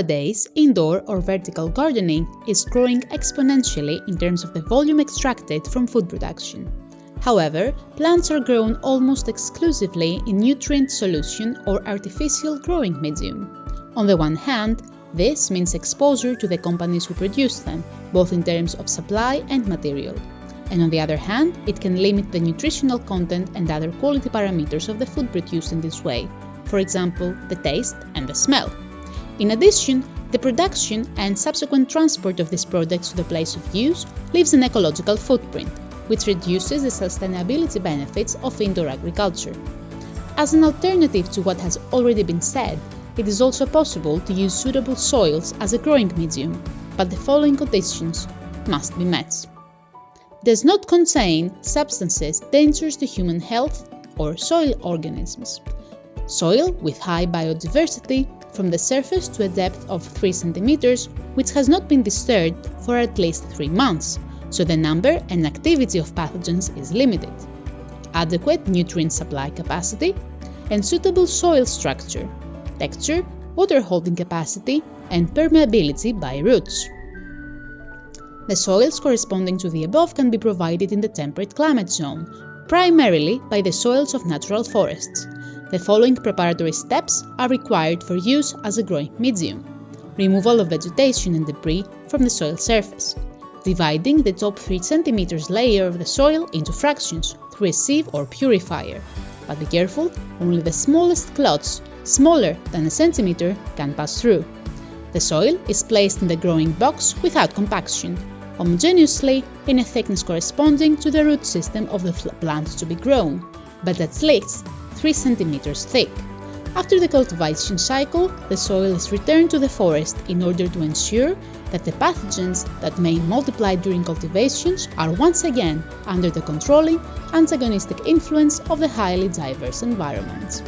Nowadays, indoor or vertical gardening is growing exponentially in terms of the volume extracted from food production. However, plants are grown almost exclusively in nutrient solution or artificial growing medium. On the one hand, this means exposure to the companies who produce them, both in terms of supply and material. And on the other hand, it can limit the nutritional content and other quality parameters of the food produced in this way, for example, the taste and the smell. In addition, the production and subsequent transport of these products to the place of use leaves an ecological footprint, which reduces the sustainability benefits of indoor agriculture. As an alternative to what has already been said, it is also possible to use suitable soils as a growing medium, but the following conditions must be met. Does not contain substances dangerous to human health or soil organisms. Soil with high biodiversity from the surface to a depth of 3 cm, which has not been disturbed for at least 3 months, so the number and activity of pathogens is limited. Adequate nutrient supply capacity and suitable soil structure, texture, water holding capacity, and permeability by roots. The soils corresponding to the above can be provided in the temperate climate zone, primarily by the soils of natural forests. The following preparatory steps are required for use as a growing medium. Removal of vegetation and debris from the soil surface. Dividing the top 3 cm layer of the soil into fractions through a sieve or purifier. But be careful, only the smallest clots, smaller than a centimeter, can pass through. The soil is placed in the growing box without compaction, homogeneously in a thickness corresponding to the root system of the plant to be grown, but at least 3 cm thick. After the cultivation cycle, the soil is returned to the forest in order to ensure that the pathogens that may multiply during cultivations are once again under the controlling, antagonistic influence of the highly diverse environment.